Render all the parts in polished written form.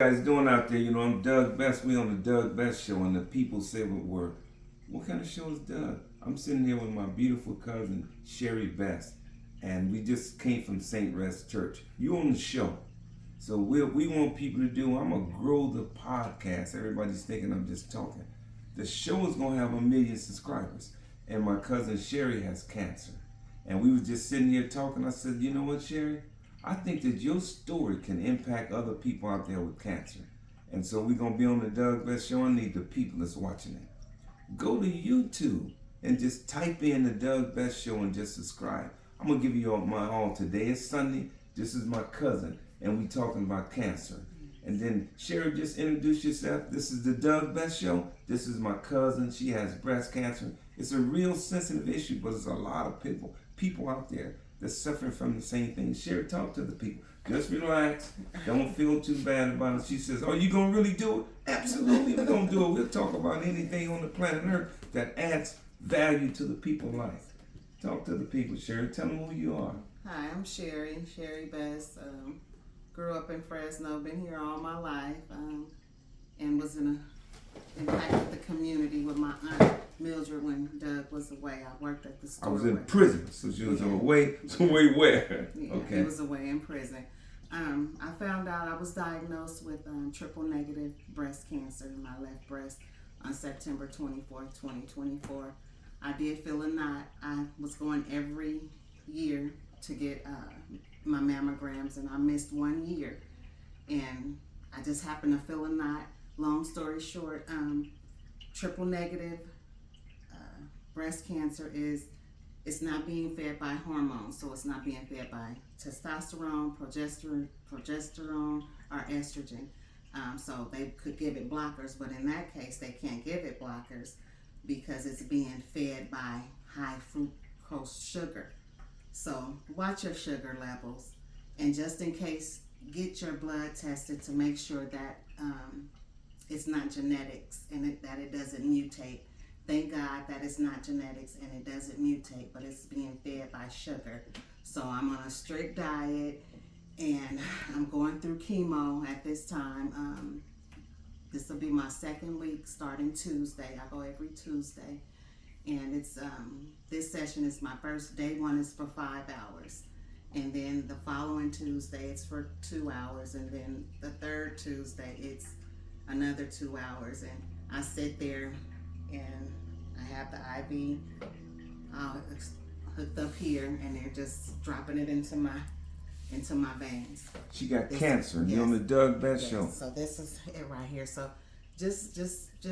Guys doing out there? I'm Doug Best. We on the Doug Best Show, and the people say what kind of show is Doug? I'm sitting here with my beautiful cousin Sherry Best, and we just came from St. Rest Church. You on the show, so we want people to do. I'm gonna grow the podcast. Everybody's thinking I'm just talking. The show is gonna have 1 million subscribers, and my cousin Sherry has cancer, and we was just sitting here talking. I said, you know what, Sherry? I think that your story can impact other people out there with cancer. And so we're going to be on the Doug Best Show. I need the people that's watching it. Go to YouTube and just type in the Doug Best Show and just subscribe. I'm going to give you all my all. Today is Sunday. This is my cousin, and we talking about cancer. And then Sherry, just introduce yourself. This is the Doug Best Show. This is my cousin. She has breast cancer. It's a real sensitive issue, but there's a lot of people out there that's suffering from the same thing. Sherry, talk to the people. Just relax. Don't feel too bad about it. She says, "Oh, you gonna really do it?" Absolutely, we're gonna do it. We'll talk about anything on the planet Earth that adds value to the people's life. Talk to the people, Sherry. Tell them who you are. Hi, I'm Sherry Best. Grew up in Fresno, been here all my life, and was impacted the community with my aunt Mildred when Doug was away. I worked at the store. I was in prison, so she was away. So away where? Yeah, Okay. he was away in prison. I found out I was diagnosed with triple negative breast cancer in my left breast on September 24th, 2024. I did feel a knot. I was going every year to get my mammograms, and I missed 1 year. And I just happened to feel a knot. Long story short, triple negative breast cancer it's not being fed by hormones, so it's not being fed by testosterone, progesterone, or estrogen. So they could give it blockers, but in that case, they can't give it blockers because it's being fed by high fructose sugar. So watch your sugar levels, and just in case, get your blood tested to make sure that it's not genetics and that it doesn't mutate. Thank God that it's not genetics and it doesn't mutate, but it's being fed by sugar. So I'm on a strict diet, and I'm going through chemo at this time. This will be my second week starting Tuesday. I go every Tuesday. And it's this session is my first day. One is for 5 hours. And then the following Tuesday it's for 2 hours. And then the third Tuesday it's another 2 hours. And I sit there and I have the IV hooked up here, and they're just dropping it into my veins. She got cancer. Yes. You're on the Doug Best Show. So this is it right here. So just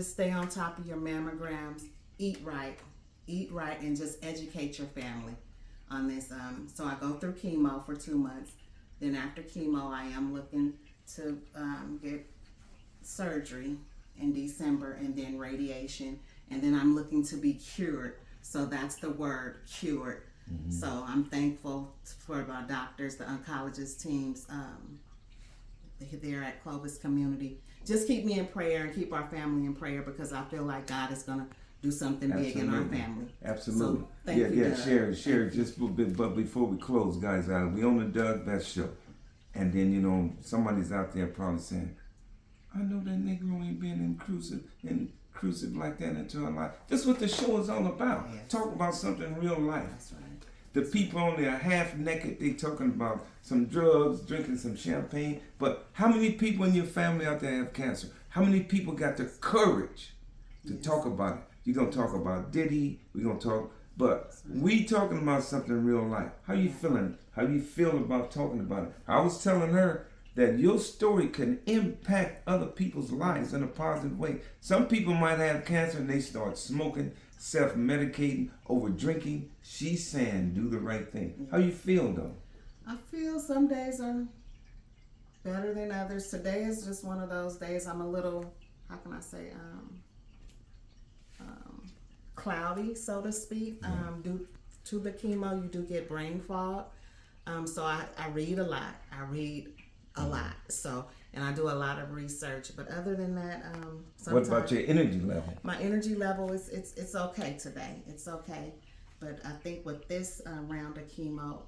stay on top of your mammograms. Eat right, and just educate your family on this. So I go through chemo for 2 months. Then after chemo, I am looking to get surgery in December, and then radiation, and then I'm looking to be cured. So that's the word, cured. Mm-hmm. So I'm thankful for my doctors, the oncologist teams there at Clovis Community. Just keep me in prayer and keep our family in prayer, because I feel like God is going to do something big in our family. Absolutely. So, thank you, Doug. Share just a little bit, but before we close, guys, we on the Doug Best Show. And then, somebody's out there probably saying, I know that Negro ain't been inclusive like that into our life. This is what the show is all about. Yes. Talk about something real life. That's right. The people on there half naked, they talking about some drugs, drinking some champagne. But how many people in your family out there have cancer? How many people got the courage to talk about it? You're going to talk about Diddy. We're going to talk. But we talking about something real life. How you feeling? How you feel about talking about it? I was telling her that your story can impact other people's lives in a positive way. Some people might have cancer and they start smoking, self-medicating, over drinking. She's saying do the right thing. How you feel though? I feel some days are better than others. Today is just one of those days I'm a little, how can I say, cloudy, so to speak. Due to the chemo, you do get brain fog. So I read a lot. So, and I do a lot of research. But other than that, what about your energy level? My energy level is it's okay today. It's okay. But I think with this round of chemo,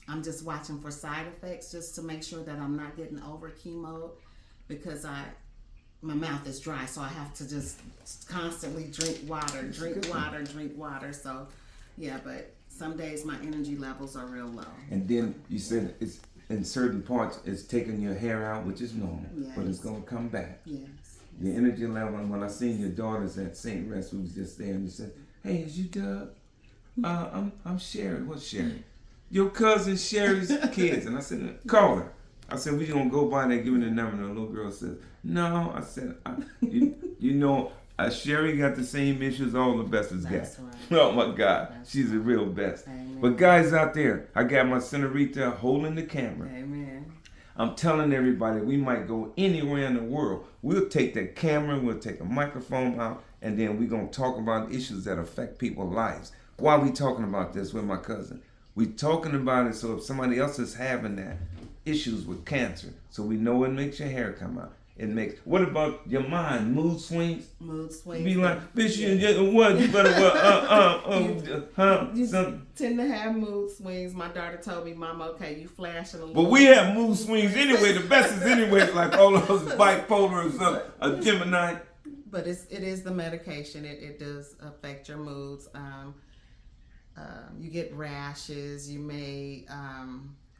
I'm just watching for side effects just to make sure that I'm not getting over chemo, because my mouth is dry, so I have to just constantly drink water. So, yeah, but some days my energy levels are real low. And then you said it's in certain parts, it's taking your hair out, which is normal, but it's going to come back. Yes. Your energy level, and when I seen your daughters at St. Rest, who was just there, and you said, "Hey, is you Doug? I'm Sherry. What's Sherry? Your cousin Sherry's kids." And I said, "Call her." I said, "We gonna go by there, give me the number." And the little girl says, "No." I said, "You know, Sherry got the same issues all the bestest got." Right. Oh my God, she's the real best. Amen. But guys out there, I got my senorita holding the camera. Amen. I'm telling everybody, we might go anywhere in the world. We'll take that camera, we'll take a microphone out, and then we're going to talk about issues that affect people's lives. Why are we talking about this with my cousin? We're talking about it so if somebody else is having that, issues with cancer, so we know it makes your hair come out. It makes, what about your mind? Mood swings? Mood swings. Be like, bitch, what? You better, You something. tend to have mood swings. My daughter told me, "Mama, okay, you flashing a But little." we have mood swings anyway. The best is anyway, like all of us bipolar or something, a Gemini. But it is the medication. It does affect your moods. You get rashes. You may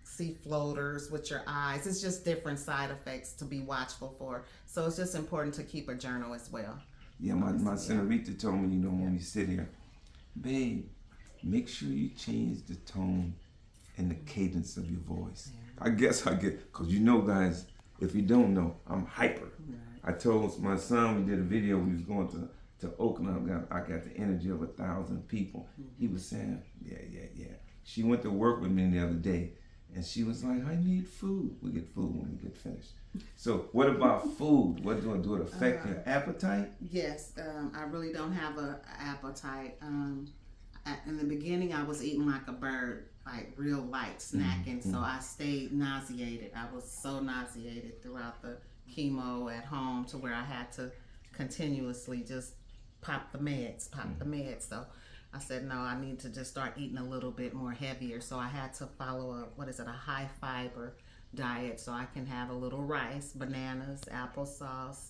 see floaters with your eyes. It's just different side effects to be watchful for. So it's just important to keep a journal as well. Yeah, my senorita told me, when we sit here, babe, make sure you change the tone and the cadence of your voice. Yeah. I guess I get, because guys, if you don't know, I'm hyper. Right. I told my son, we did a video, we was going to Oakland, I got the energy of 1,000 people. Mm-hmm. He was saying, yeah. She went to work with me the other day, and she was like, "I need food." We get food when we get finished. So what about food? What do it affect your appetite? Yes, I really don't have an appetite. In the beginning, I was eating like a bird, like real light snacking. Mm-hmm. So I stayed nauseated. I was so nauseated throughout the chemo at home to where I had to continuously just pop the meds. So I said, no, I need to just start eating a little bit more heavier. So I had to follow a high fiber diet, so I can have a little rice, bananas, applesauce,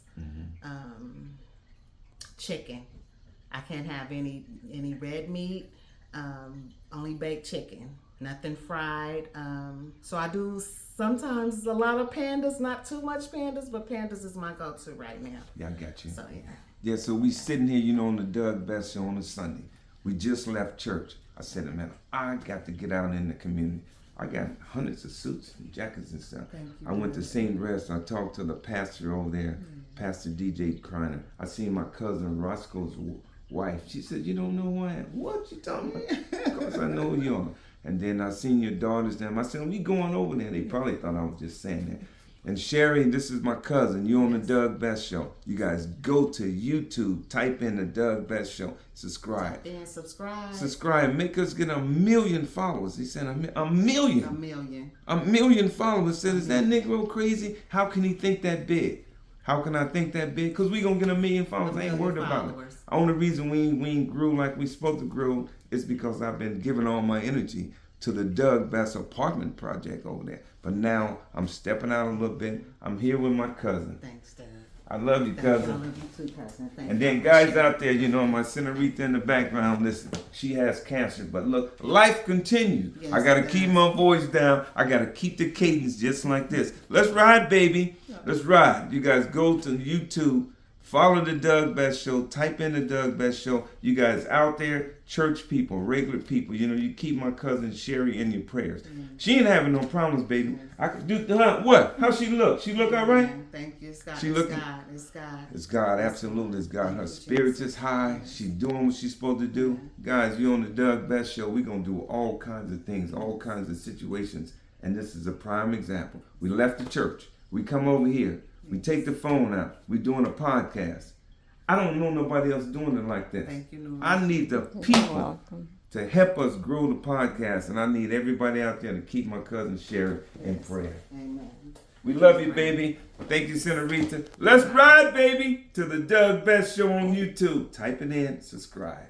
chicken. I can't have any red meat, only baked chicken, nothing fried. So I do sometimes a lot of pandas, not too much pandas, but pandas is my go-to right now. Yeah, I got you. So yeah. Yeah, so we sitting here, on the Doug Best Show on a Sunday. We just left church. I said, man, I got to get out in the community. I got hundreds of suits and jackets and stuff. I went to St. Rest. I talked to the pastor over there, Pastor DJ Kreiner. I seen my cousin Roscoe's wife. She said, "You don't know who I am." "What you talking about?" "Of course I know who you are." And then I seen your daughters them. I said, "We going over there." They probably thought I was just saying that. And Sherry, this is my cousin. You on the Doug Best Show. You guys go to YouTube, type in the Doug Best Show, subscribe. Type in subscribe. Subscribe. Make us get 1 million followers. He said a million. 1 million. 1 million followers. Said, "Is that Negro crazy? How can he think that big?" How can I think that big? Because we going to get 1 million followers. I ain't worried about it. The only reason we ain't grew like we supposed to grow is because I've been giving all my energy to the Doug Best apartment project over there. But now I'm stepping out a little bit. I'm here with my cousin. Thanks, Dad. I love you, cousin. I love you too, cousin. Thank and then guys out there, my senorita in the background, listen, she has cancer. But look, life continues. Yes, I got to keep my voice down. I got to keep the cadence just like this. Let's ride, baby. Let's ride. You guys go to YouTube. Follow the Doug Best Show. Type in the Doug Best Show. You guys out there, church people, regular people, you keep my cousin Sherry in your prayers. She ain't having no problems, baby. I could do what? How she look? She look all right? Thank you. It's God. It's God. Absolutely. It's God. Her spirits is high. She doing what she's supposed to do. Guys, you on the Doug Best Show. We're going to do all kinds of things, all kinds of situations. And this is a prime example. We left the church. We come over here. We take the phone out. We're doing a podcast. I don't know nobody else doing it like this. Thank you, Lord. I need the people to help us grow the podcast, and I need everybody out there to keep my cousin Sherry in prayer. Amen. We love you, baby. Thank you, Senorita. Let's ride, baby, to the Doug Best Show on YouTube. Type it in, subscribe.